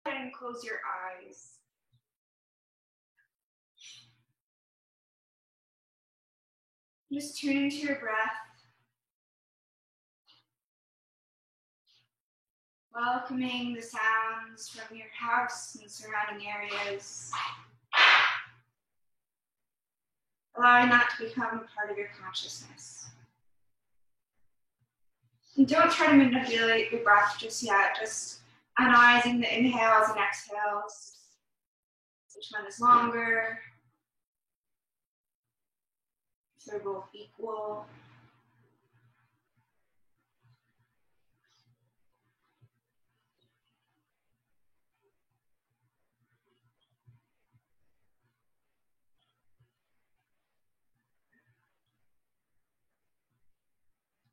ahead and close your eyes. Just tune into your breath. Welcoming the sounds from your house and surrounding areas. Allowing that to become a part of your consciousness. And don't try to manipulate your breath just yet, just analyzing the inhales and exhales. Which one is longer? If they're both equal.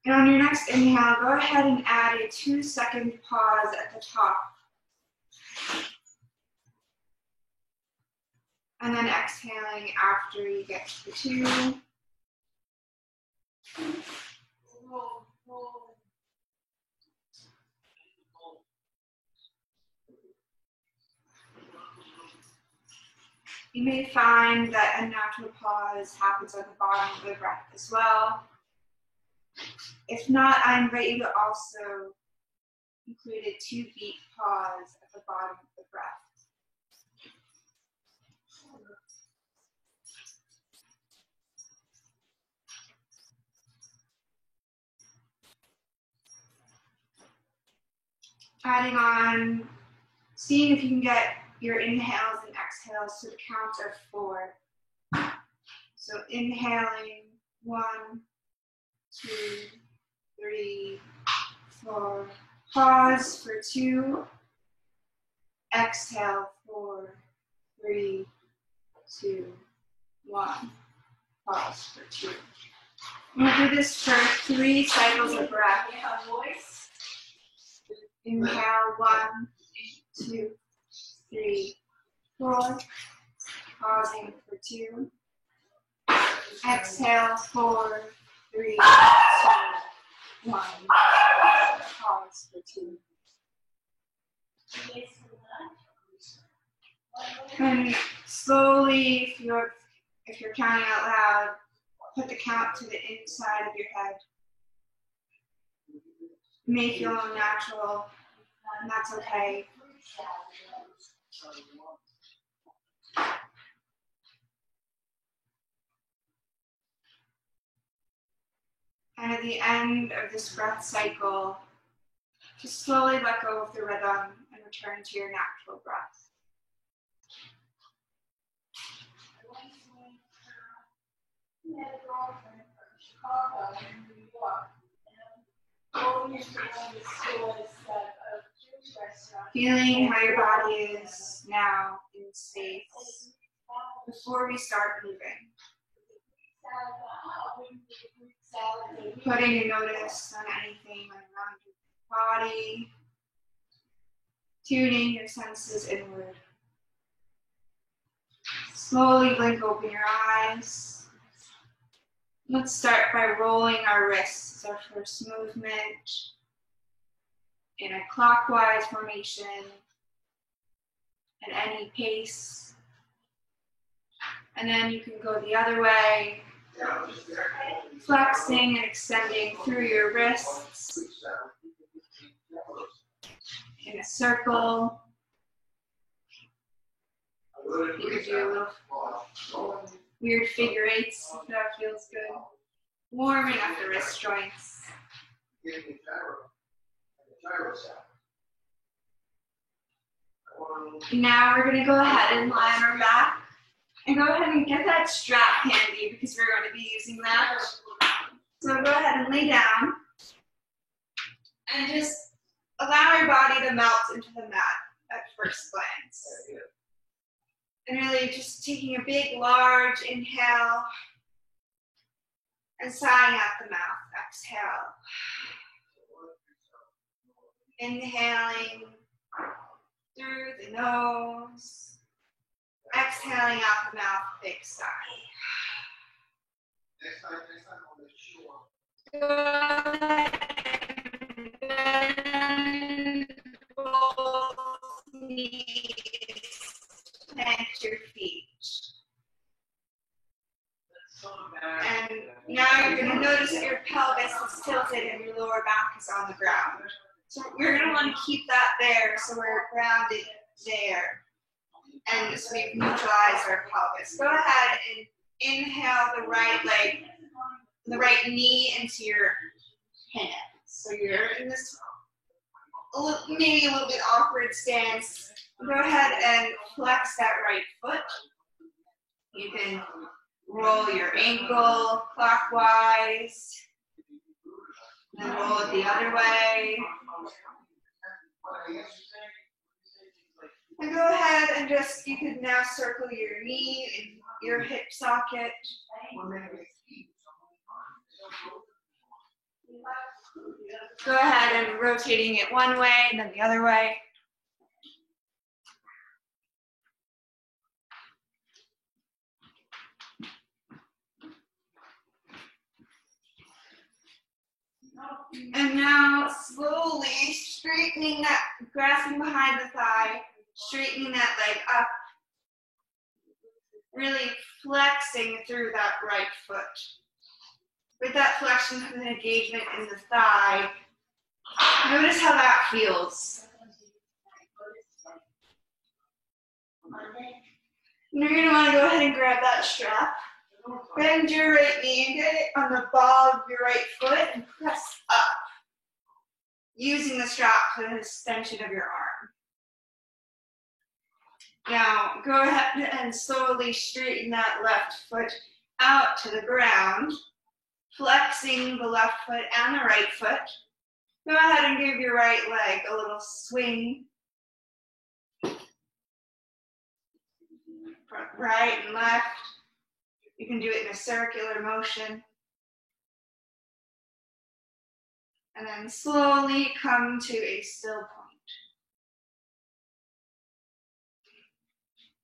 And on your next inhale, go ahead and add a 2-second pause at the top. And then exhaling after you get to the 2. You may find that a natural pause happens at the bottom of the breath as well. If not, I invite you to also include a 2-beat pause at the bottom of the breath. Adding on, seeing if you can get your inhales and exhales to the count of 4. So inhaling 1, 2, 3, 4. Pause for 2. Exhale 4, 3, 2, 1. Pause for 2. We'll do this for 3 cycles of breath. Inhale 1, 2, 3, 4. Pausing for 2. Exhale 4, 3, 2, 1. Pause for 2. And slowly, if you're counting out loud, put the count to the inside of your head. It may feel unnatural, and that's okay. And at the end of this breath cycle, just slowly let go of the rhythm and return to your natural breath. Feeling how your body is now in space before we start moving. Putting a notice on anything around your body. Tuning your senses inward. Slowly blink open your eyes. Let's start by rolling our wrists, our first movement in a clockwise formation at any pace. And then you can go the other way, flexing and extending through your wrists in a circle. You could do a little weird figure eights if that feels good. Warming up the wrist joints. Now we're going to go ahead and lie on our back. And go ahead and get that strap handy because we're going to be using that. So go ahead and lay down. And just allow your body to melt into the mat at first glance. And really just taking a big, large inhale and sighing out the mouth. Exhale. Inhaling through the nose. Exhaling out the mouth, big sigh. Next time on the shore. Good. Bend both knees, plant your feet. And now you're going to notice that your pelvis is tilted and your lower back is on the ground. So you're going to want to keep that there so we're grounded there. And so we've neutralized our pelvis. Go ahead and inhale the right leg, the right knee into your hand. So you're in this maybe a little bit awkward stance. Go ahead and flex that right foot. You can roll your ankle clockwise, then roll it the other way. And go ahead and just, you can now circle your knee and your hip socket. Go ahead and rotating it one way and then the other way. And now slowly straightening that, grasping behind the thigh, straightening that leg up, really flexing through that right foot. With that flexion comes an engagement in the thigh. Notice how that feels. Now you're going to want to go ahead and grab that strap. Bend your right knee and get it on the ball of your right foot and press up, using the strap for the extension of your arm. Now go ahead and slowly straighten that left foot out to the ground, flexing the left foot and the right foot. Go ahead and give your right leg a little swing. Right and left. You can do it in a circular motion. And then slowly come to a still point.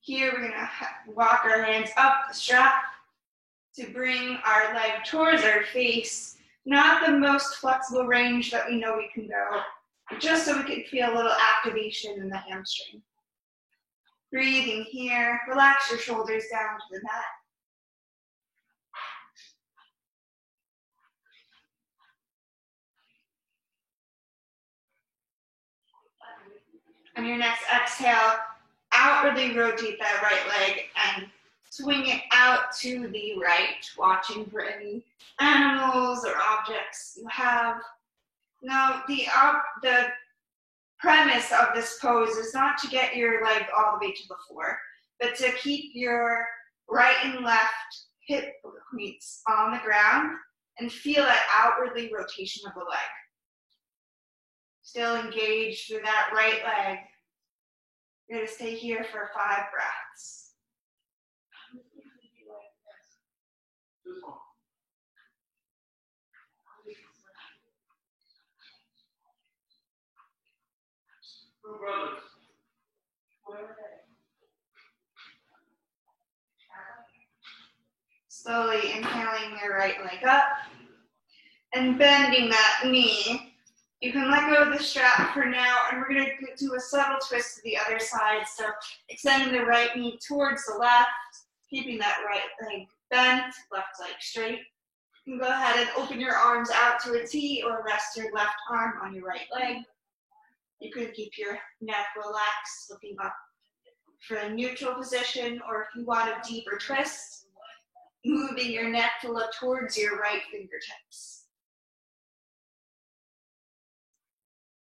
Here we're going to walk our hands up the strap to bring our leg towards our face. Not the most flexible range that we know we can go, just so we can feel a little activation in the hamstring. Breathing here, relax your shoulders down to the mat. On your next exhale, outwardly rotate that right leg and swing it out to the right, watching for any animals or objects you have. Now, the premise of this pose is not to get your leg all the way to the floor, but to keep your right and left hip points on the ground and feel that outwardly rotation of the leg. Still engaged through that right leg. You're going to stay here for 5 breaths. Slowly inhaling your right leg up and bending that knee. You can let go of the strap for now, and we're going to do a subtle twist to the other side. So extending the right knee towards the left, keeping that right leg bent, left leg straight. You can go ahead and open your arms out to a T or rest your left arm on your right leg. You can keep your neck relaxed, looking up for a neutral position, or if you want a deeper twist, moving your neck to look towards your right fingertips.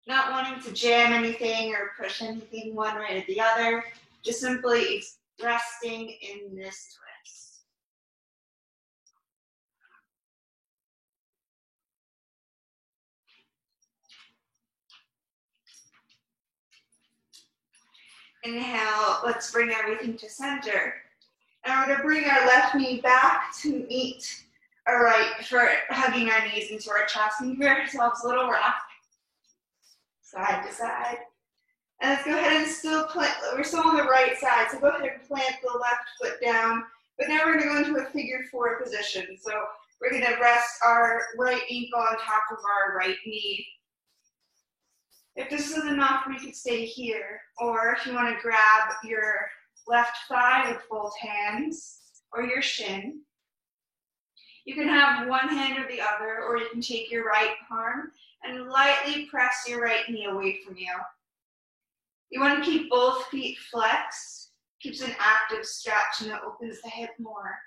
Not wanting to jam anything or push anything one way or the other, just simply resting in this twist. Inhale, let's bring everything to center. And we're going to bring our left knee back to meet our right, for hugging our knees into our chest, and give ourselves a little rock. Side to side. And let's go ahead and still plant, we're still on the right side, so go ahead and plant the left foot down. But now we're going to go into a figure 4 position. So we're going to rest our right ankle on top of our right knee. If this isn't enough, we could stay here. Or if you want to grab your left thigh with both hands or your shin, you can have one hand or the other, or you can take your right arm and lightly press your right knee away from you. You want to keep both feet flexed, keeps an active stretch, and it opens the hip more.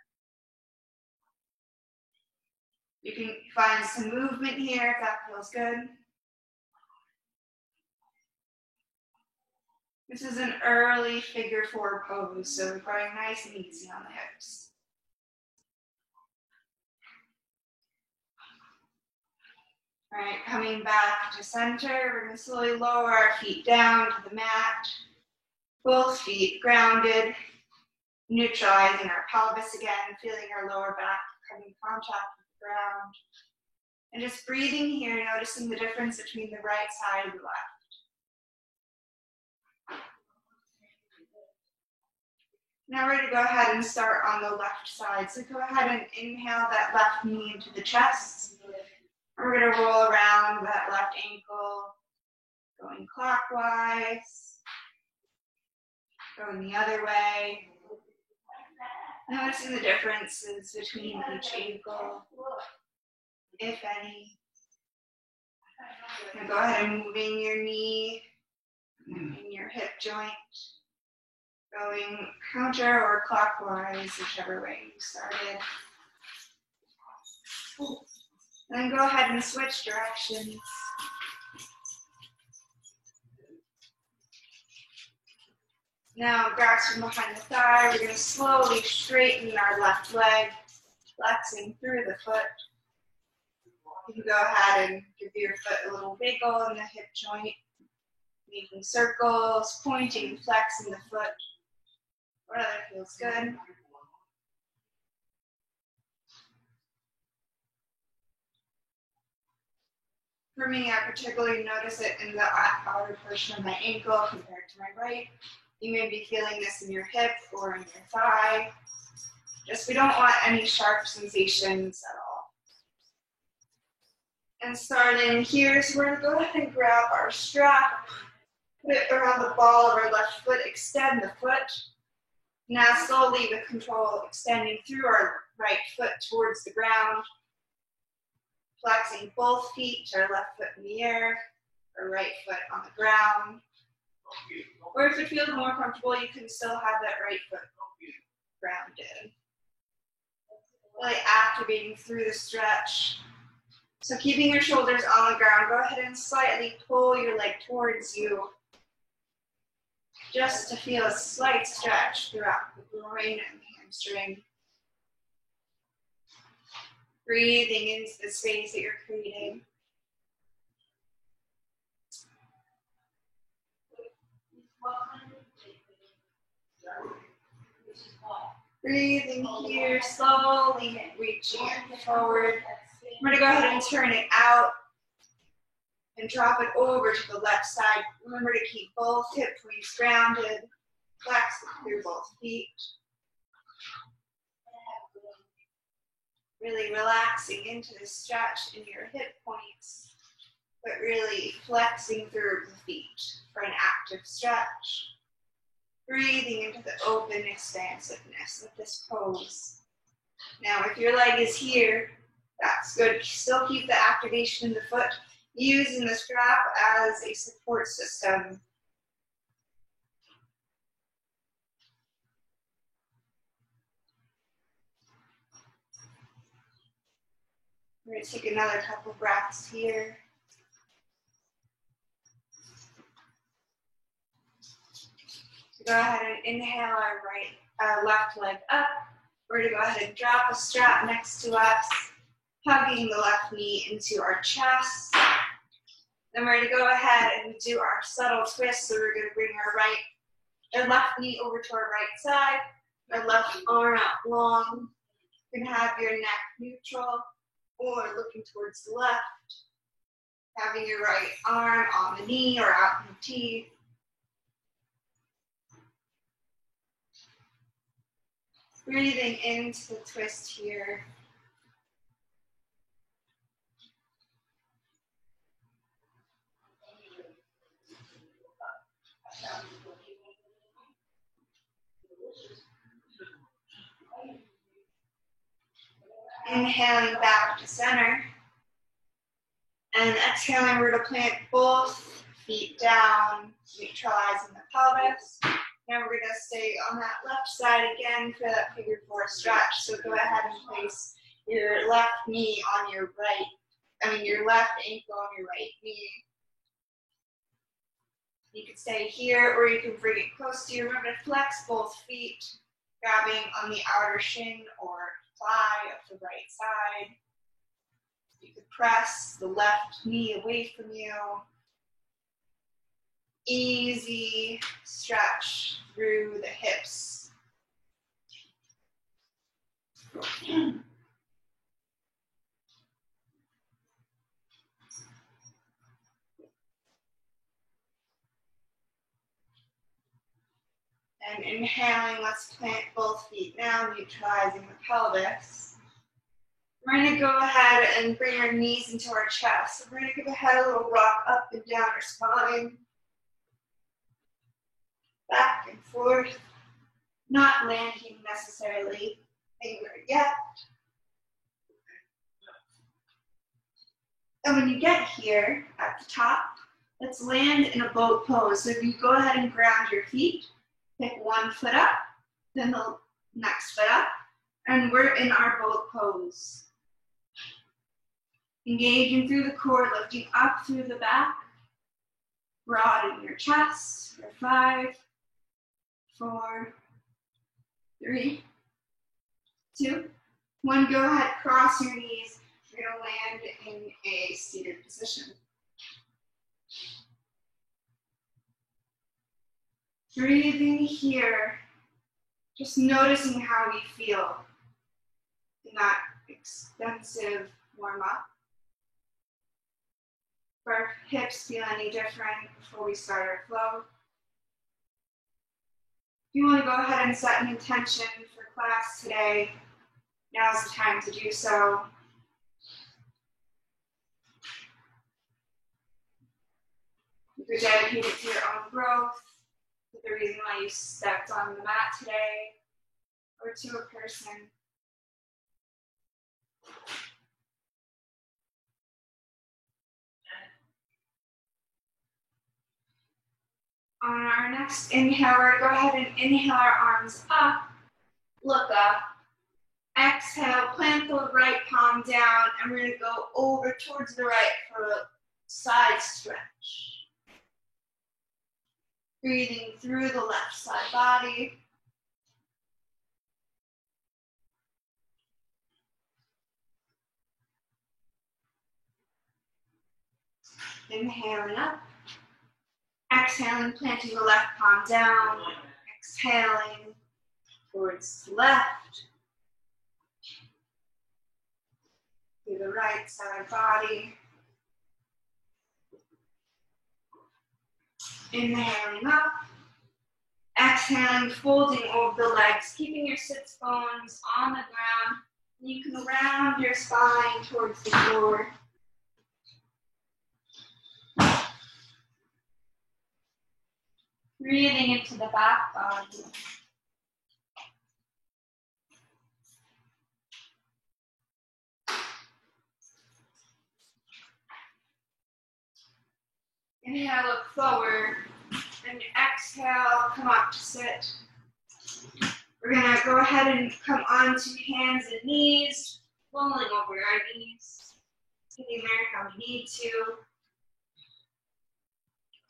You can find some movement here if that feels good. This is an early figure four pose, so we're going nice and easy on the hips. All right, coming back to center, we're going to slowly lower our feet down to the mat. Both feet grounded, neutralizing our pelvis again, feeling our lower back coming in contact with the ground. And just breathing here, noticing the difference between the right side and the left. Now we're going to go ahead and start on the left side. So go ahead and inhale that left knee into the chest. And we're going to roll around that left ankle, going clockwise, going the other way. Noticing the differences between each ankle, if any. Now go ahead and moving your knee and your hip joint, going counter or clockwise, whichever way you started. And then go ahead and switch directions. Now, grasp from behind the thigh. We're going to slowly straighten our left leg, flexing through the foot. You can go ahead and give your foot a little wiggle in the hip joint, making circles, pointing and flexing the foot. Whatever feels good. For me, I particularly notice it in the outer portion of my ankle compared to my right. You may be feeling this in your hip or in your thigh. Just we don't want any sharp sensations at all. And starting here, so we're going to go ahead and grab our strap, put it around the ball of our left foot, extend the foot. Now slowly with control, extending through our right foot towards the ground. Flexing both feet to our left foot in the air, our right foot on the ground. Or if it feels more comfortable, you can still have that right foot grounded. Really activating through the stretch. So keeping your shoulders on the ground, go ahead and slightly pull your leg towards you, just to feel a slight stretch throughout the groin and the hamstring. Breathing into the space that you're creating. Breathing here, slowly reaching forward. We're going to go ahead and turn it out and drop it over to the left side. Remember to keep both hip points grounded, flex through both feet. Really relaxing into the stretch in your hip points, but really flexing through the feet for an active stretch. Breathing into the open expansiveness of this pose. Now, if your leg is here, that's good. Still keep the activation in the foot, using the strap as a support system. We're going to take another couple breaths here. So go ahead and inhale our left leg up. We're going to go ahead and drop a strap next to us, hugging the left knee into our chest. Then we're going to go ahead and do our subtle twist. So we're going to bring our left knee over to our right side, our left arm out long. You can have your neck neutral or looking towards the left. Having your right arm on the knee or out in the teeth. Breathing into the twist here. Inhaling back to center. And exhaling, we're going to plant both feet down, neutralizing the pelvis. Now we're going to stay on that left side again for that figure four stretch. So go ahead and place your left knee on your your left ankle on your right knee. You can stay here or you can bring it close to you. Remember to flex both feet, grabbing on the outer shin or thigh of the right side. You could press the left knee away from you. Easy stretch through the hips. And inhaling, let's plant both feet now, neutralizing the pelvis. We're going to go ahead and bring our knees into our chest. So we're going to give a head a little rock up and down our spine. Back and forth. Not landing necessarily anywhere yet. And when you get here at the top, let's land in a boat pose. So if you go ahead and ground your feet, pick one foot up, then the next foot up, and we're in our boat pose. Engaging through the core, lifting up through the back, broaden your chest for 5, 4, 3, 2, 1. Go ahead, cross your knees. You're going to land in a seated position. Breathing here, just noticing how we feel in that extensive warm-up. If our hips feel any different before we start our flow. If you want to go ahead and set an intention for class today, now's the time to do so. If you're dedicated to your own growth, the reason why you stepped on the mat today, or to a person. On our next inhale, we're going to go ahead and inhale our arms up, look up. Exhale, plant the right palm down, and we're going to go over towards the right for a side stretch. Breathing through the left side body. Inhaling up. Exhaling, planting the left palm down. Exhaling towards the left. Through the right side body. Inhaling up. Exhaling, folding over the legs, keeping your sits bones on the ground. You can round your spine towards the floor. Breathing into the back body. Inhale, look forward. And exhale, come up to sit. We're going to go ahead and come onto hands and knees, rolling over our knees, sitting there how we need to.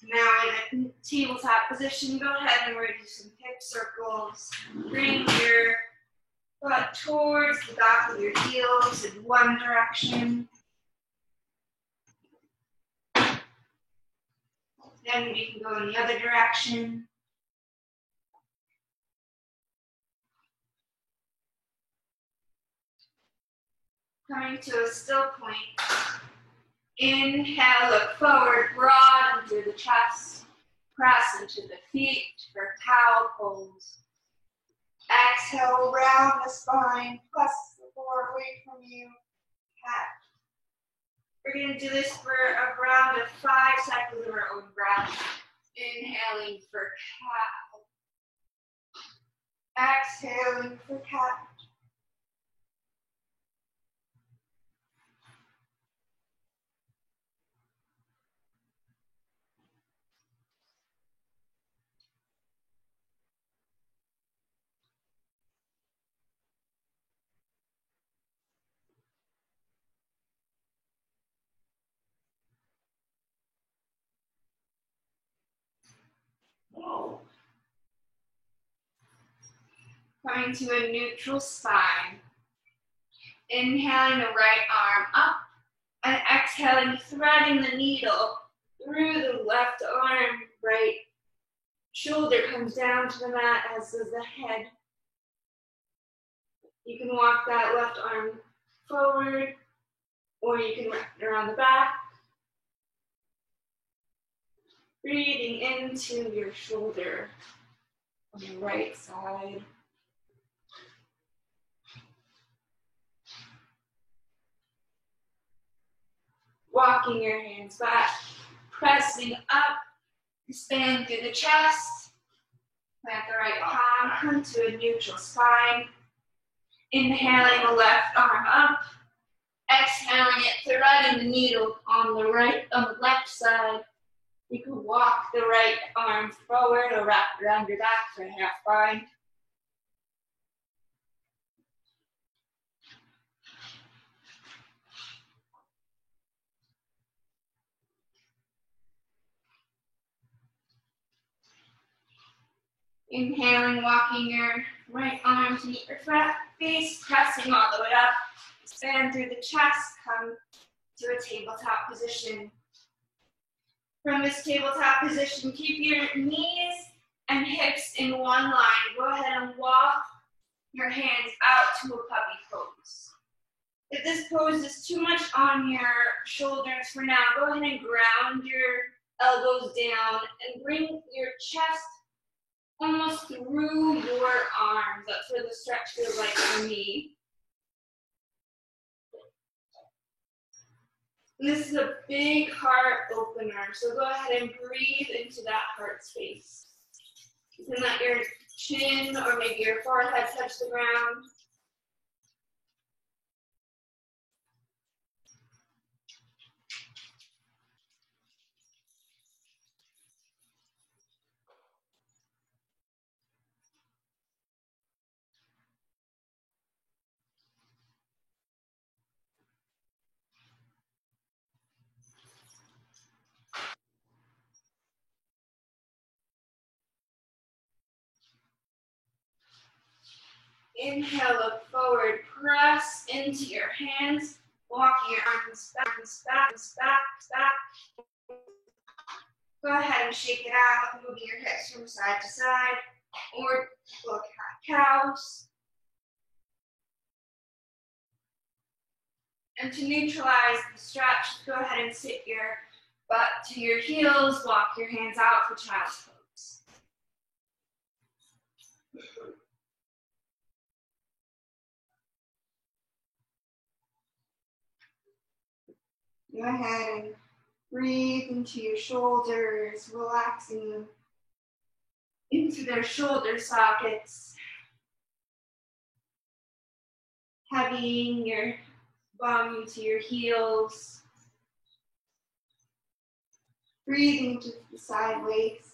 Now in a tabletop position, go ahead and we're going to do some hip circles. Bring your butt towards the back of your heels in one direction. Then we can go in the other direction. Coming to a still point. Inhale, look forward, broaden through the chest. Press into the feet for cow pose. Exhale, round the spine. Press the floor away from you. Cat. We're going to do this for a round of 5 cycles of our own breath. Inhaling for cow. Exhaling for cat. Coming to a neutral spine. Inhaling the right arm up and exhaling, threading the needle through the left arm. Right shoulder comes down to the mat, as does the head. You can walk that left arm forward, or you can wrap it around the back. Breathing into your shoulder on the right side. Walking your hands back, pressing up, expand through the chest. Plant the right palm, come to a neutral spine. Inhaling the left arm up, exhaling it, threading the needle on the left side. You can walk the right arm forward or wrap it around your back for a half bind. Inhaling, walking your right arm to meet your face, pressing all the way up. Expand through the chest, come to a tabletop position. From this tabletop position, keep your knees and hips in one line. Go ahead and walk your hands out to a puppy pose. If this pose is too much on your shoulders for now, go ahead and ground your elbows down and bring your chest almost through your arms. That's where the stretch feels like for me. And this is a big heart opener, so go ahead and breathe into that heart space. You can let your chin or maybe your forehead touch the ground. Inhale, look forward, press into your hands, walking your arms back. Go ahead and shake it out, moving your hips from side to side, or look at cows. And to neutralize the stretch, go ahead and sit your butt to your heels, walk your hands out for child's pose. Go ahead and breathe into your shoulders, relaxing them into their shoulder sockets. Heavying your bum into your heels. Breathing to the sideways.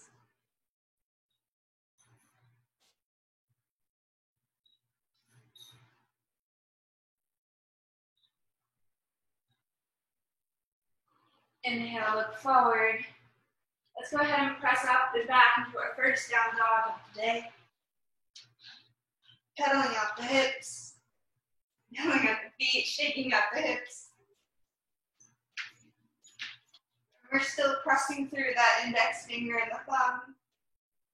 Inhale, look forward. Let's go ahead and press up and back into our first down dog of the day. Pedaling out the hips, pedaling out the feet, shaking out the hips. We're still pressing through that index finger and the thumb.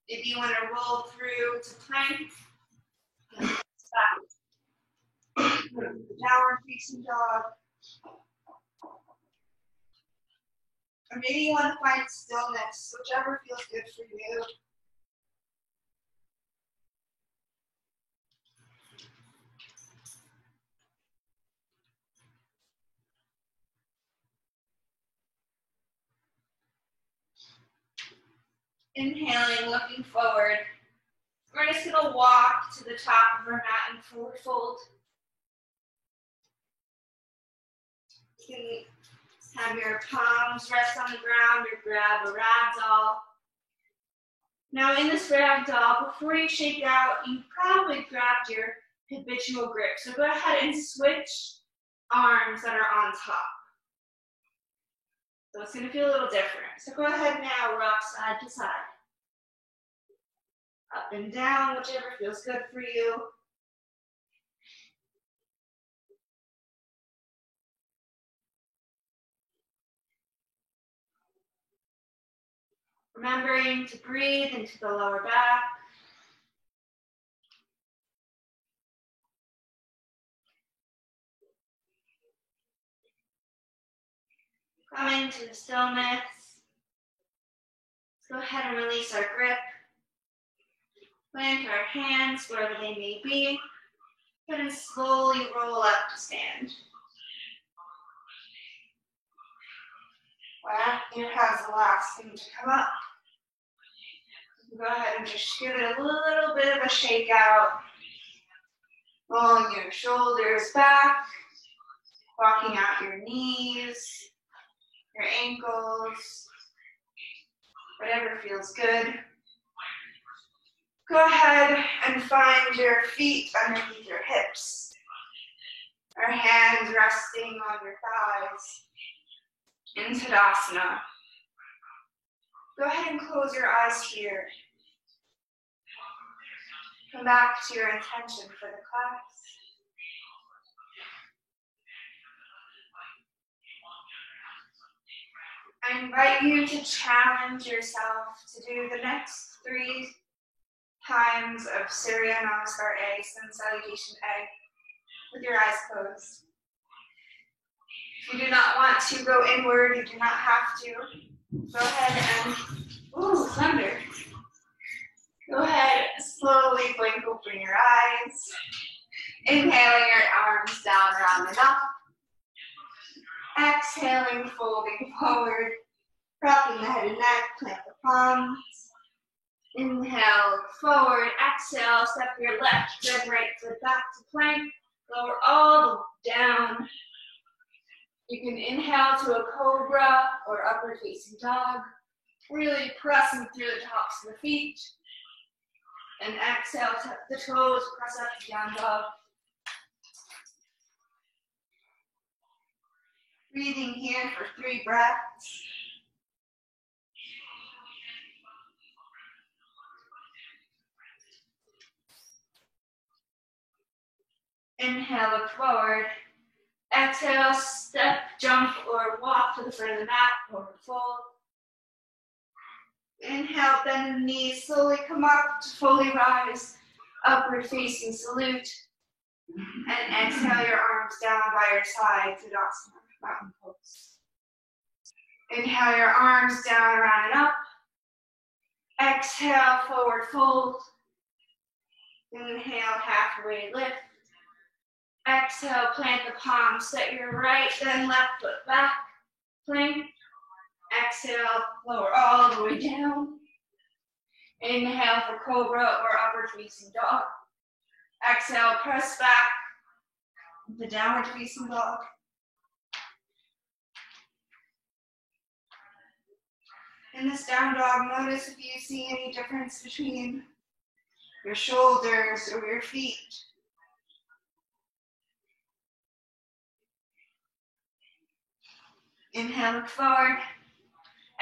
If you want to roll through to plank, back. Downward facing dog. Or maybe you want to find stillness, whichever feels good for you. Inhaling, looking forward. We're just going to walk to the top of our mat and forward fold. You can have your palms rest on the ground or grab a ragdoll. Now in this ragdoll, before you shake out, you probably grabbed your habitual grip. So go ahead and switch arms that are on top. So it's going to feel a little different. So go ahead now, rock side to side. Up and down, whichever feels good for you. Remembering to breathe into the lower back. Coming to the stillness. Let's go ahead and release our grip. Plant our hands wherever they may be. And slowly roll up to stand. Wow, here has the last thing to come up. Go ahead and just give it a little bit of a shake out. Rolling your shoulders back, walking out your knees, your ankles, whatever feels good. Go ahead and find your feet underneath your hips. Our hands resting on your thighs. In Tadasana. Go ahead and close your eyes here. Come back to your intention for the class. I invite you to challenge yourself to do the next 3 times of Surya Namaskar A, Sun Salutation A, with your eyes closed. If you do not want to go inward, you do not have to. Go ahead and, ooh, thunder. Go ahead, slowly blink open your eyes. Inhaling your arms down, round and up. Exhaling, folding forward. Propping the head and neck, plant the palms. Inhale, forward, exhale, step your left, then right foot back to plank. Lower all the way down. You can inhale to a cobra or upward facing dog. Really pressing through the tops of the feet. And exhale, tuck the toes, press up to down dog. Breathing here for 3 breaths. Inhale, look forward. Exhale, step, jump, or walk to the front of the mat, or fold. Inhale, bend the knees, slowly come up to fully rise, upward facing salute. And exhale your arms down by your side, Tadasana, mountain pose. Inhale your arms down, around and up. Exhale, forward fold. Inhale, halfway lift. Exhale, plant the palms, set your right, then left foot back, plank. Exhale, lower all the way down. Inhale for cobra or upward facing dog. Exhale, press back, the downward facing dog. In this down dog, notice if you see any difference between your shoulders or your feet. Inhale, look forward.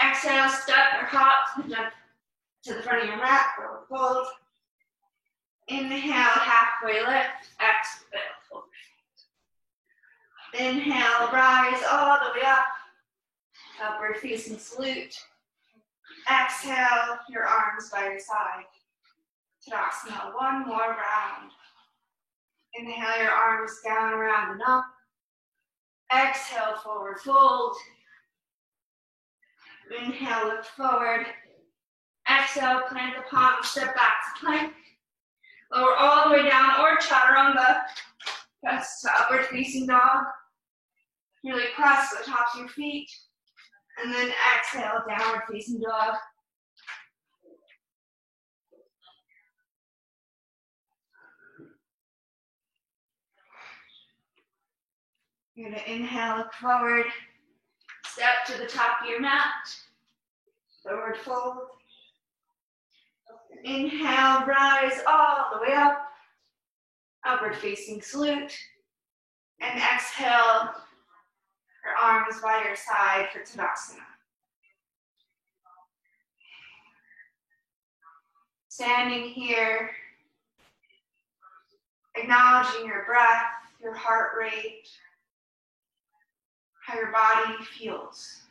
Exhale, step or hop to the front of your mat, or fold. Inhale, halfway lift. Exhale, fold. Inhale, rise all the way up. Upward facing salute. Exhale, your arms by your side. Tadasana, 1 more round. Inhale your arms down, around and up. Exhale, forward fold. Inhale, look forward. Exhale, plant the palms, step back to plank. Lower all the way down, or chaturanga. Press to upward facing dog. Really press the tops of your feet. And then exhale, downward facing dog. You're going to inhale, look forward. Step to the top of your mat. Forward fold. Inhale, rise all the way up. Upward facing salute. And exhale, your arms by your side for Tadasana. Standing here, acknowledging your breath, your heart rate, how your body feels.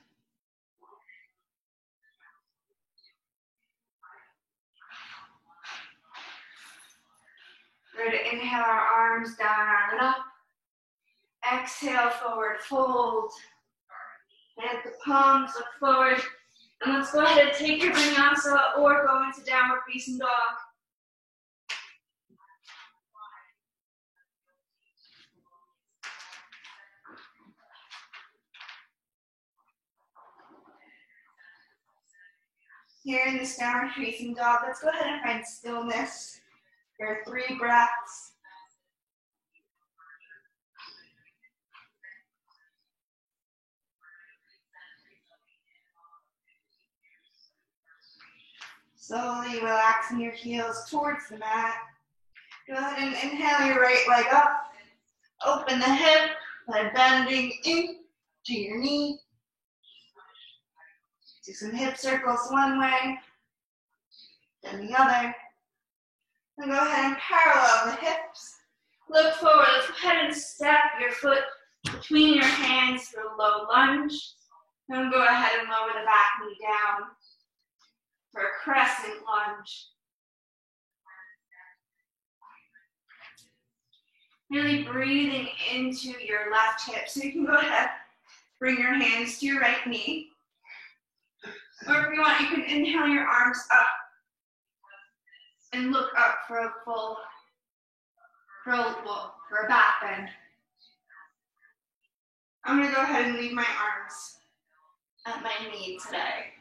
We're going to inhale our arms down, arm and up. Exhale, forward fold. Plant the palms, look forward. And let's go ahead and take your vinyasa or go into downward facing dog. Here in this downward facing dog, let's go ahead and find stillness. There are 3 breaths. Slowly relaxing your heels towards the mat. Go ahead and inhale your right leg up. Open the hip by bending into your knee. Do some hip circles one way, then the other. Then go ahead and parallel the hips. Look forward. Let's go ahead and step your foot between your hands for a low lunge. Then go ahead and lower the back knee down for a crescent lunge. Really breathing into your left hip. So you can go ahead, bring your hands to your right knee. Or if you want, you can inhale your arms up and look up for a full, for a back bend. I'm gonna go ahead and leave my arms at my knee today.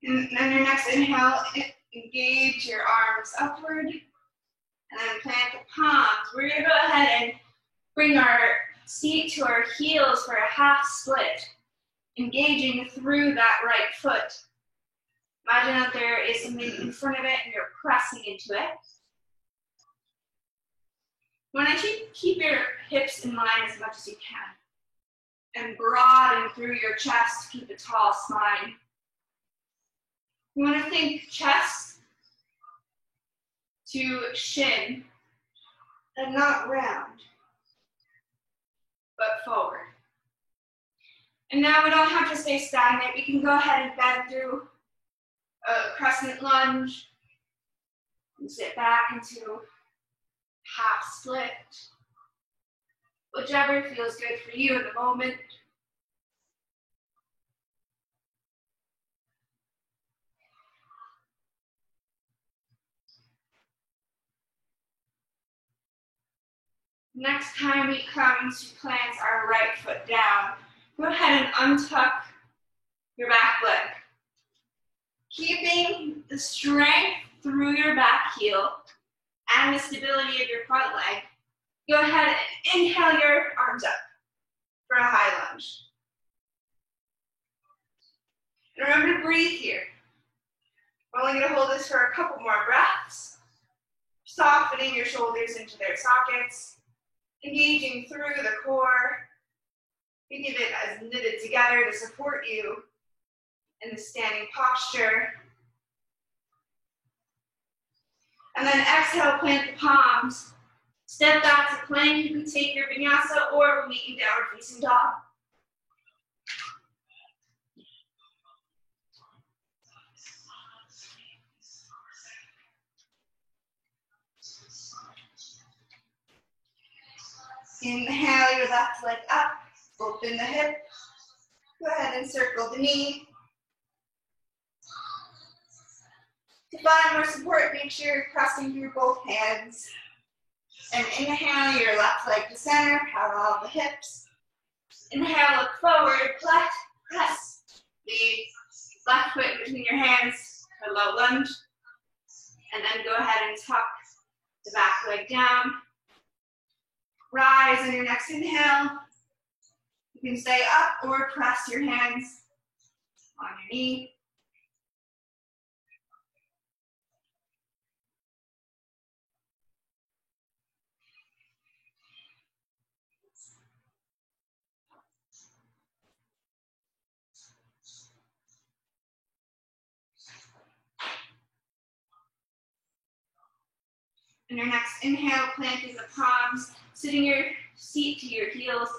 And then your next inhale, engage your arms upward, and then plant the palms. We're gonna go ahead and bring our seat to our heels for a half split, engaging through that right foot. Imagine that there is something in front of it and you're pressing into it. You want to keep your hips in line as much as you can, and broaden through your chest to keep a tall spine. You want to think chest to shin, and not round, but forward. And now we don't have to stay stagnant. We can go ahead and bend through a crescent lunge and sit back into half split. Whichever feels good for you in the moment. Next time we come to plant our right foot down, go ahead and untuck your back leg. Keeping the strength through your back heel and the stability of your front leg, go ahead and inhale your arms up for a high lunge. And remember to breathe here. We're only going to hold this for a couple more breaths, softening your shoulders into their sockets, engaging through the core. Think of it as knitted together to support you in the standing posture. And then exhale, plant the palms. Step back to plank. You can take your vinyasa or we'll meet in downward facing dog. Inhale your left leg up, open the hip. Go ahead and circle the knee. To find more support, make sure you're pressing through both hands. And inhale your left leg to center, parallel the hips. Inhale, look forward, press the left foot between your hands for a low lunge. And then go ahead and tuck the back leg down. Rise on your next inhale. You can stay up or press your hands on your knee. And your next inhale, planting the palms, sitting your seat to your heels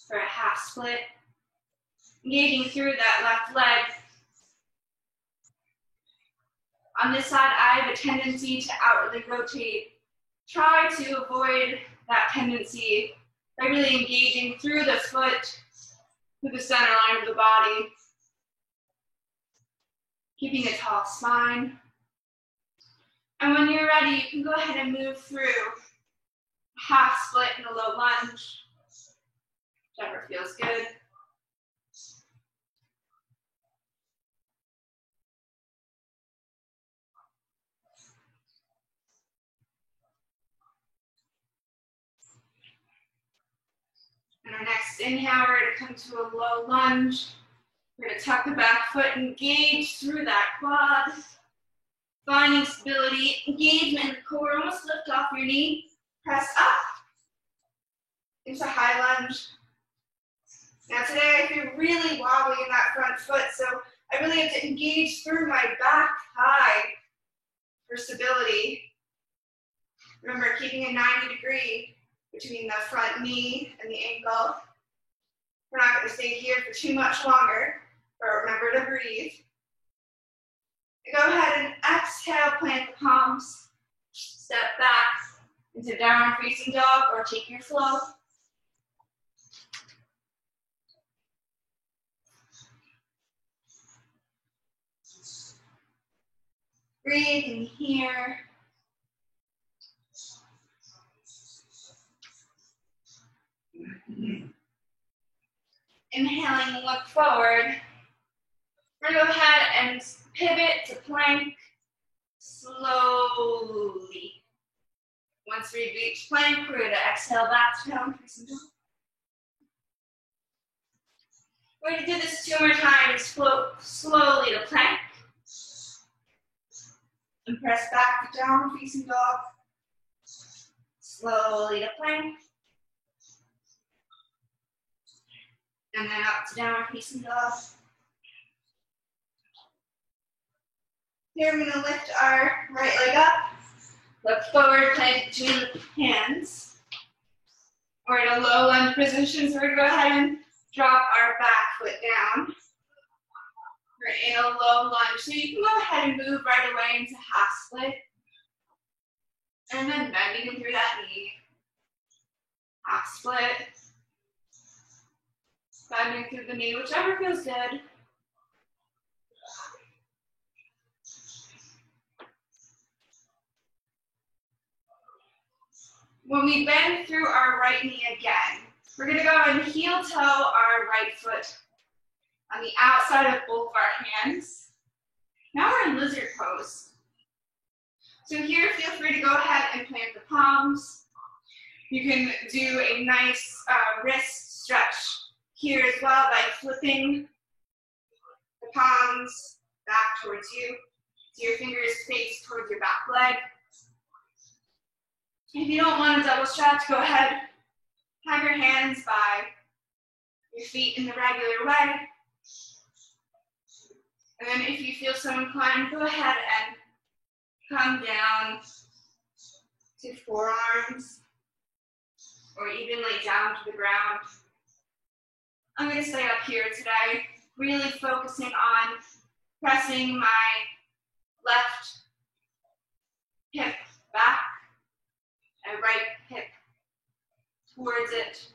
for a half split. Engaging through that left leg. On this side, I have a tendency to outwardly rotate. Try to avoid that tendency by really engaging through the foot, through the center line of the body. Keeping a tall spine. And when you're ready, you can go ahead and move through a half split and a low lunge, whichever feels good. And our next inhale, we're going to come to a low lunge. We're going to tuck the back foot, engage through that quad. Finding stability, engagement in the core, almost lift off your knee. Press up into high lunge. Now today I feel really wobbly in that front foot, so I really have to engage through my back thigh for stability. Remember, keeping a 90-degree between the front knee and the ankle. We're not going to stay here for too much longer, but remember to breathe. And go ahead and exhale, plant the palms, step back into downward facing dog or take your flow. Breathing here. Inhaling, look forward. We're going to go ahead and pivot to plank slowly. Once we reach plank, we're going to exhale back to downward facing dog. We're going to do this 2 more times. Float slowly to plank. And press back to downward facing dog. Slowly to plank. And then up to downward facing dog. Here we're going to lift our right leg up. Look forward, plank between the hands. We're in a low lunge position, so we're going to go ahead and drop our back foot down. We're in a low lunge, so you can go ahead and move right away into half split. And then bending through that knee. Half split. Bending through the knee, whichever feels good. When we bend through our right knee again, we're going to go and heel toe our right foot on the outside of both of our hands. Now we're in lizard pose. So here, feel free to go ahead and plant the palms. You can do a nice wrist stretch here as well by flipping the palms back towards you. So your fingers face towards your back leg. If you don't want a double stretch, go ahead, have your hands by your feet in the regular way. And then if you feel so inclined, go ahead and come down to forearms or even lay down to the ground. I'm going to stay up here today, really focusing on pressing my left hip back and right hip towards it.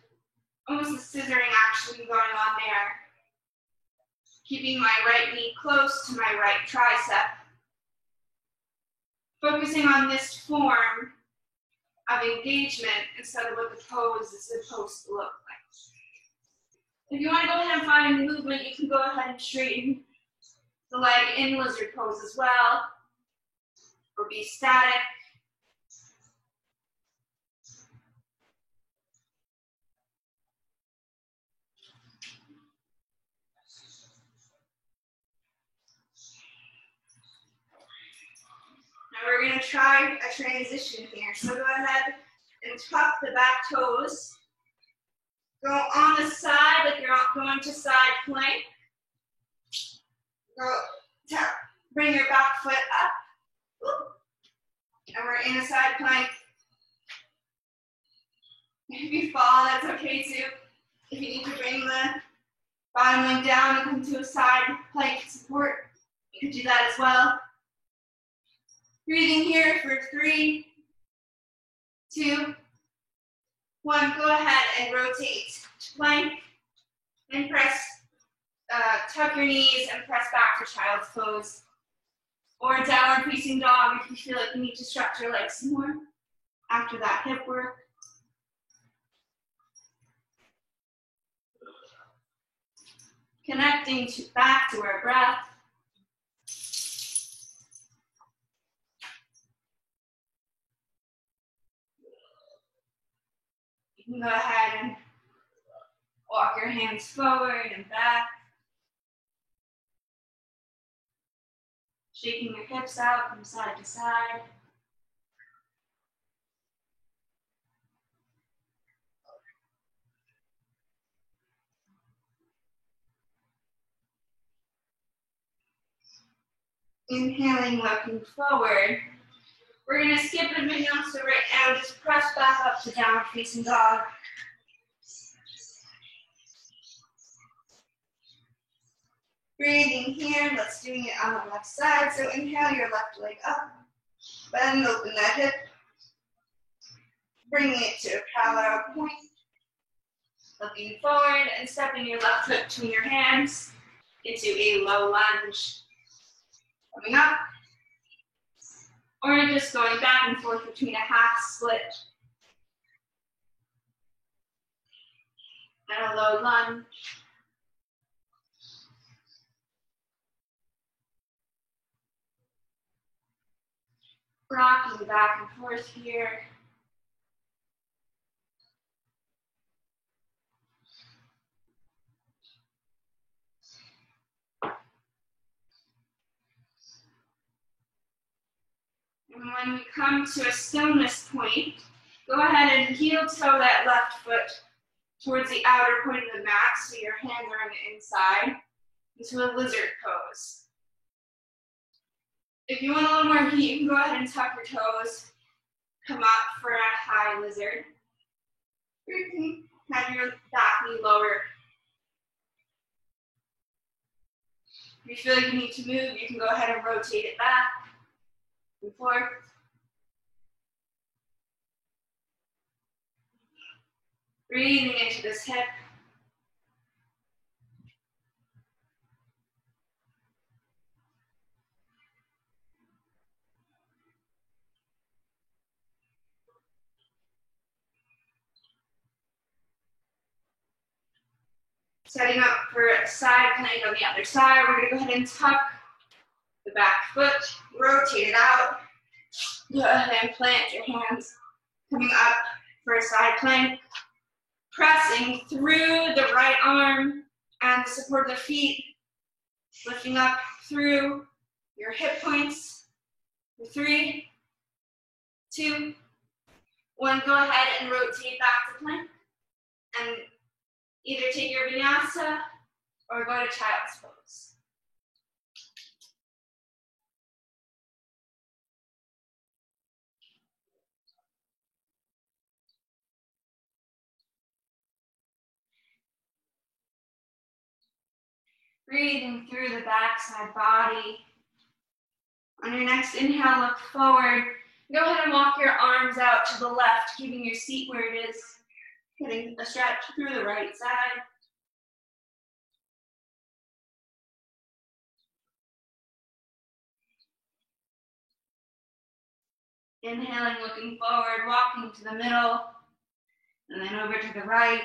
Almost a scissoring action going on there. Keeping my right knee close to my right tricep. Focusing on this form of engagement instead of what the pose is supposed to look like. If you want to go ahead and find a movement, you can go ahead and straighten the leg in lizard pose as well, or be static. Now we're going to try a transition here. So go ahead and tuck the back toes. Go on the side like you're going to side plank. Go tap, bring your back foot up. And we're in a side plank. If you fall, that's okay too. If you need to bring the bottom leg down and come to a side plank support, you can do that as well. Breathing here for 3, 2, 1. Go ahead and rotate to plank and press, tuck your knees and press back to child's pose. Or downward facing dog if you feel like you need to stretch your legs some more after that hip work. Connecting back to our breath. You can go ahead and walk your hands forward and back. Shaking your hips out from side to side. Inhaling, looking forward. We're going to skip a vinyasa right now. Just press back up to downward facing dog. Breathing here. Let's do it on the left side. So inhale your left leg up. Bend, open that hip. Bringing it to a parallel point. Looking forward and stepping your left foot between your hands into a low lunge. Coming up. Or just going back and forth between a half split and a low lunge. Rocking back and forth here. And when we come to a stillness point, go ahead and heel toe that left foot towards the outer point of the mat so your hands are on the inside into a lizard pose. If you want a little more heat, you can go ahead and tuck your toes, come up for a high lizard. Or you can have your back knee lower. If you feel like you need to move, you can go ahead and rotate it back and forth. Breathing into this hip. Setting up for a side plank on the other side. We're going to go ahead and tuck the back foot, rotate it out. Go ahead and plant your hands. Coming up for a side plank. Pressing through the right arm and the support of the feet. Lifting up through your hip points. 3, 2, 1. Go ahead and rotate back to plank. And either take your vinyasa or go to child's pose. Breathing through the backside body. On your next inhale, look forward. Go ahead and walk your arms out to the left, keeping your seat where it is. Getting a stretch through the right side. Inhaling, looking forward, walking to the middle, and then over to the right.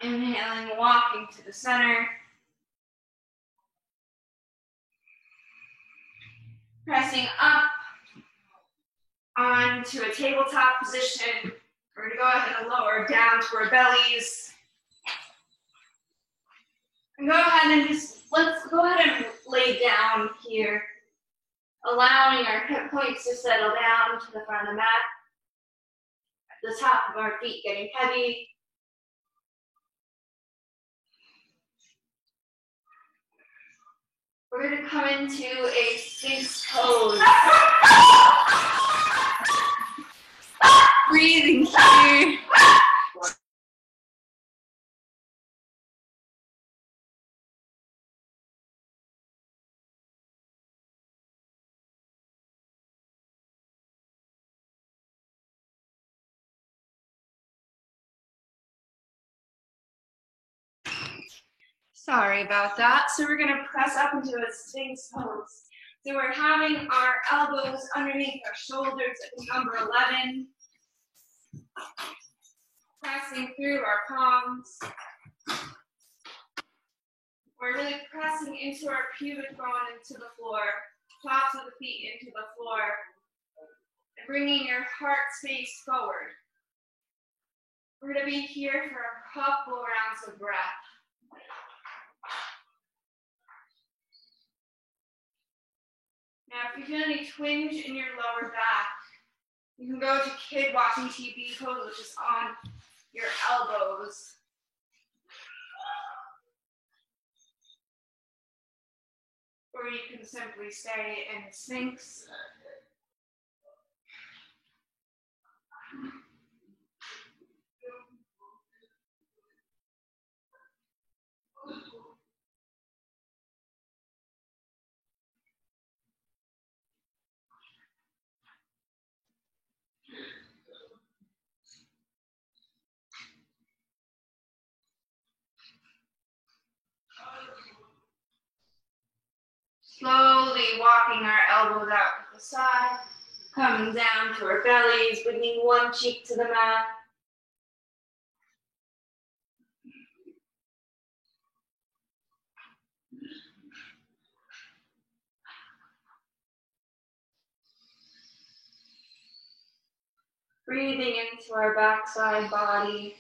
Inhaling, walking to the center. Pressing up onto a tabletop position. We're going to go ahead and lower down to our bellies. And go ahead and let's go ahead and lay down here, allowing our hip points to settle down to the front of the mat. the top of our feet getting heavy. We're going to come into a Sphinx pose. Breathing here. Sorry about that. So we're going to press up into a Sphinx pose. So we're having our elbows underneath our shoulders at number 11. Pressing through our palms. We're really pressing into our pubic bone into the floor, tops of the feet into the floor, and bringing your heart space forward. We're going to be here for a couple rounds of breath. Now, if you feel any twinge in your lower back, you can go to kid watching TV pose, which is on your elbows. Or you can simply stay in the Sphinx. Slowly walking our elbows out to the side, coming down to our bellies, bringing one cheek to the mat. Breathing into our backside body.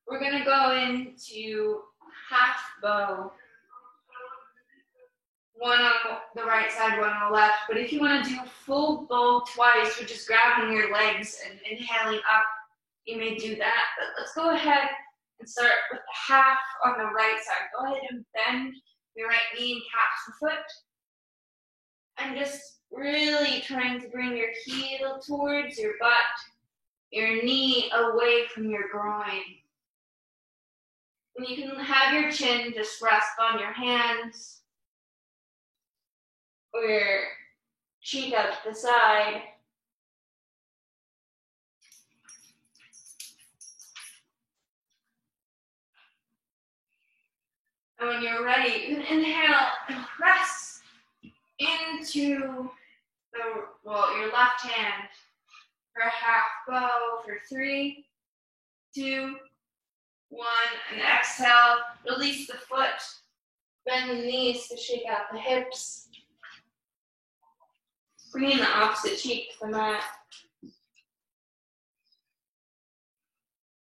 We're going to go into half bow. One on the right side, one on the left. But if you want to do full bow twice, we're just grabbing your legs and inhaling up. You may do that. But let's go ahead and start with the half on the right side. Go ahead and bend your right knee and catch the foot. And just really trying to bring your heel towards your butt, your knee away from your groin. And you can have your chin just rest on your hands or your cheek out to the side. And when you're ready, you can inhale and press into your left hand for a half bow for 3, 2, 1, and exhale. Release the foot. Bend the knees to shake out the hips. Bringing the opposite cheek to the mat.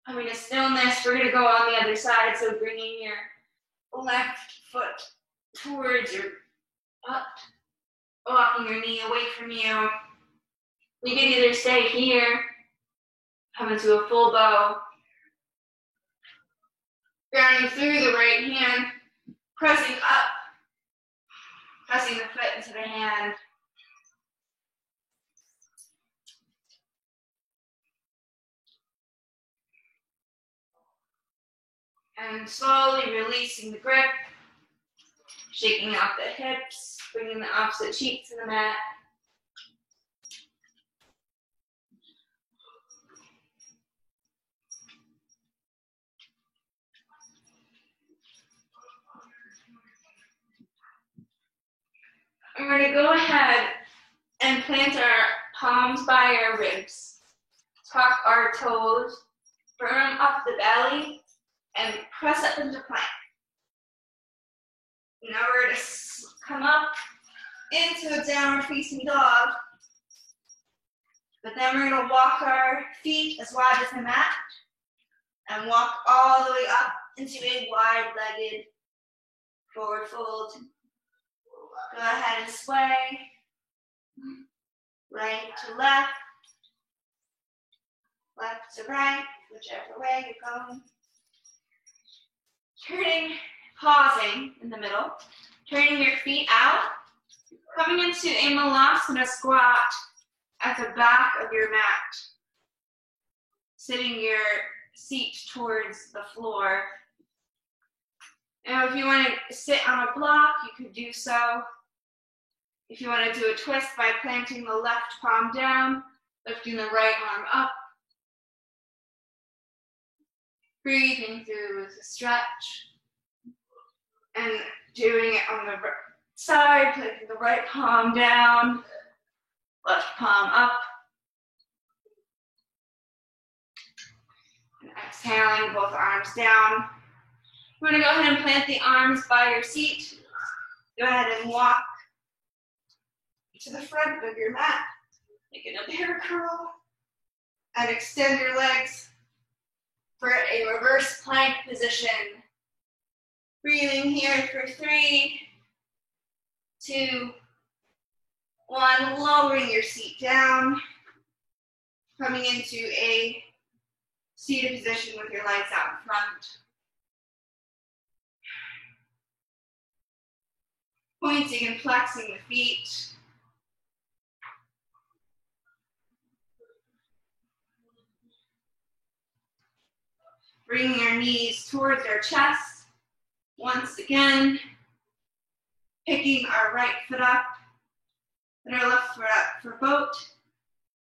Coming to stillness, we're going to go on the other side. So bringing your left foot towards your butt. Walking your knee away from you. You can either stay here, come into a full bow, grounding through the right hand, pressing up, pressing the foot into the hand. And slowly releasing the grip, shaking out the hips, bringing the opposite cheek to the mat. And we're going to go ahead and plant our palms by our ribs. Tuck our toes, firm up the belly, and press up into plank. Now we're going to come up into a downward facing dog. But then we're gonna walk our feet as wide as the mat and walk all the way up into a wide-legged forward fold. Go ahead and sway, right to left, left to right, whichever way you're going. Turning, pausing in the middle, turning your feet out, coming into a Malasana squat at the back of your mat, sitting your seat towards the floor. Now, if you want to sit on a block, you could do so. If you want to do a twist by planting the left palm down, lifting the right arm up, breathing through the stretch, and doing it on the side, planting the right palm down, left palm up, and exhaling both arms down. We're going to go ahead and plant the arms by your seat. Go ahead and walk to the front of your mat, making a bear curl, and extend your legs for a reverse plank position. Breathing here for 3, 2, 1, lowering your seat down, coming into a seated position with your legs out in front. Pointing and flexing the feet. Bringing our knees towards our chest. Once again, picking our right foot up and our left foot up for boat.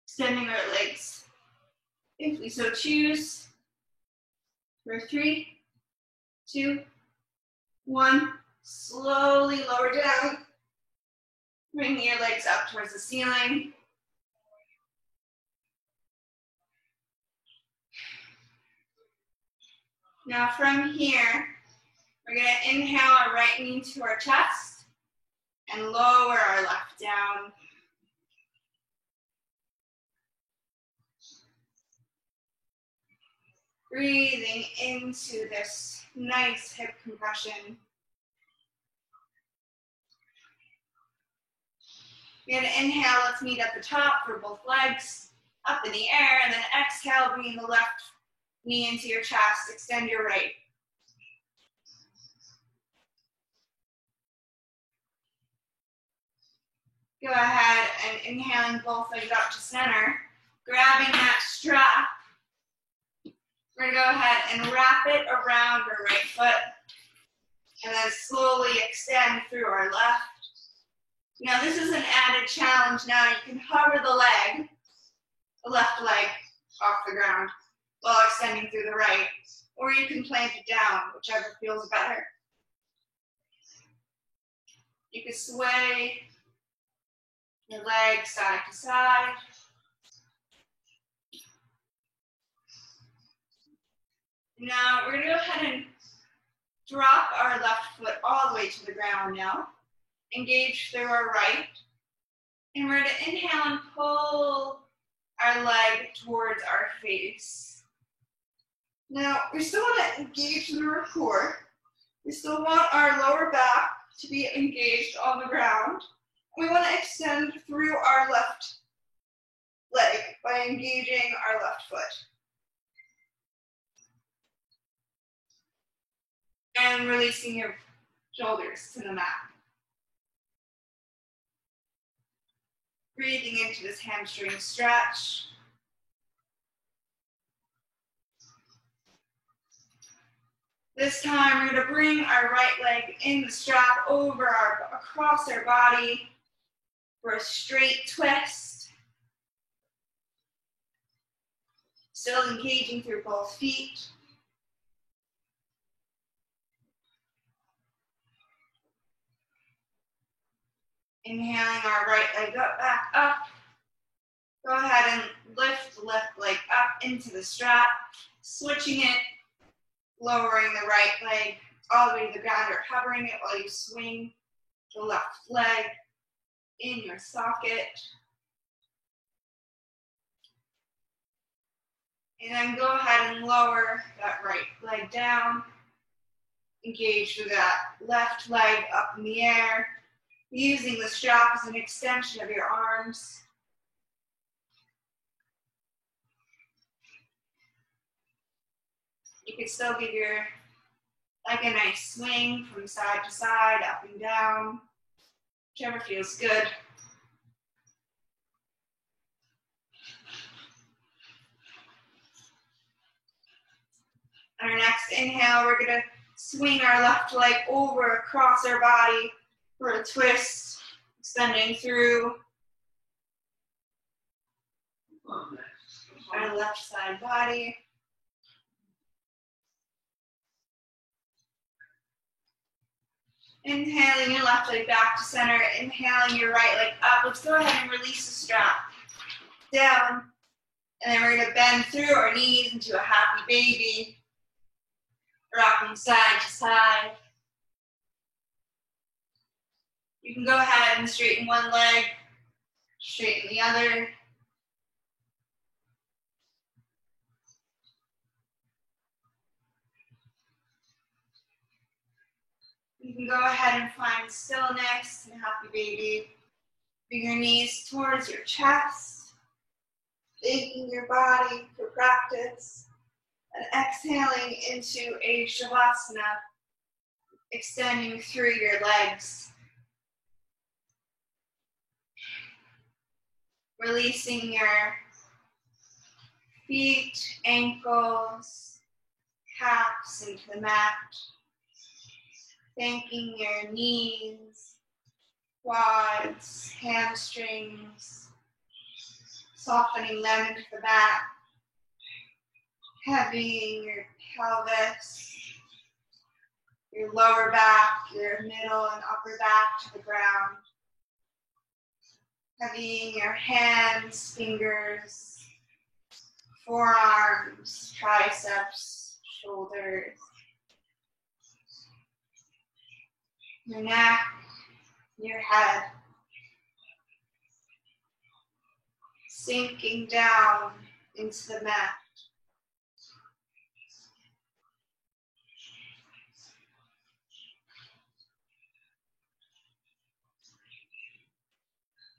Extending our legs, if we so choose. For 3, 2, 1. Slowly lower down. Bringing your legs up towards the ceiling. Now from here, we're going to inhale our right knee to our chest and lower our left down. Breathing into this nice hip compression. We're going to inhale, let's meet at the top for both legs, up in the air, and then exhale, bringing the left knee into your chest, extend your right. Go ahead and inhaling both legs up to center, grabbing that strap. We're going to go ahead and wrap it around our right foot, and then slowly extend through our left. Now this is an added challenge. Now you can hover the left leg off the ground while extending through the right, or you can plant it down, whichever feels better. You can sway your leg side to side. Now we're going to go ahead and drop our left foot all the way to the ground now. Engage through our right. And we're going to inhale and pull our leg towards our face. Now, we still want to engage through our core. We still want our lower back to be engaged on the ground. We want to extend through our left leg by engaging our left foot. And releasing your shoulders to the mat. Breathing into this hamstring stretch. This time we're going to bring our right leg in the strap across our body for a straight twist. Still engaging through both feet. Inhaling our right leg up, back up. Go ahead and lift the left leg up into the strap, switching it, lowering the right leg all the way to the ground or hovering it while you swing the left leg in your socket. And then go ahead and lower that right leg down. Engage with that left leg up in the air, using the strap as an extension of your arms. You can still give your leg a nice swing from side to side, up and down, whichever feels good. On our next inhale, we're gonna swing our left leg over across our body for a twist, extending through our left side body. Inhaling your left leg back to center, inhaling your right leg up. Let's go ahead and release the strap down. And then we're gonna bend through our knees into a happy baby. Rocking side to side. You can go ahead and straighten one leg, straighten the other. You can go ahead and find stillness and happy baby. Bring your knees towards your chest, thanking your body for practice, and exhaling into a Shavasana, extending through your legs. Releasing your feet, ankles, calves into the mat. Thanking your knees, quads, hamstrings, softening them into the mat. Heavying your pelvis, your lower back, your middle and upper back to the ground. Heavying your hands, fingers, forearms, triceps, shoulders, your neck, your head. Sinking down into the mat.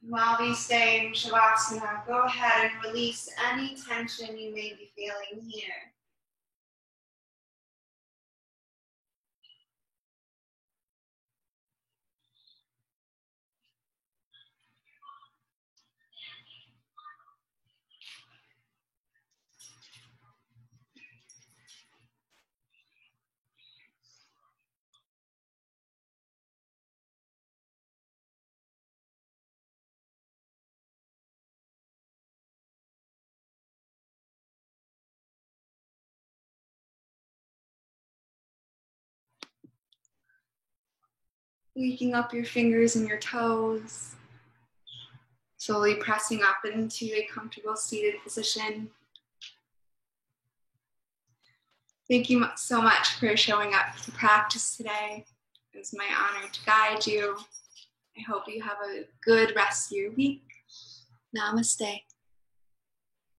While we stay in Shavasana, go ahead and release any tension you may be feeling here. Waking up your fingers and your toes. Slowly pressing up into a comfortable seated position. Thank you so much for showing up to practice today. It was my honor to guide you. I hope you have a good rest of your week. Namaste.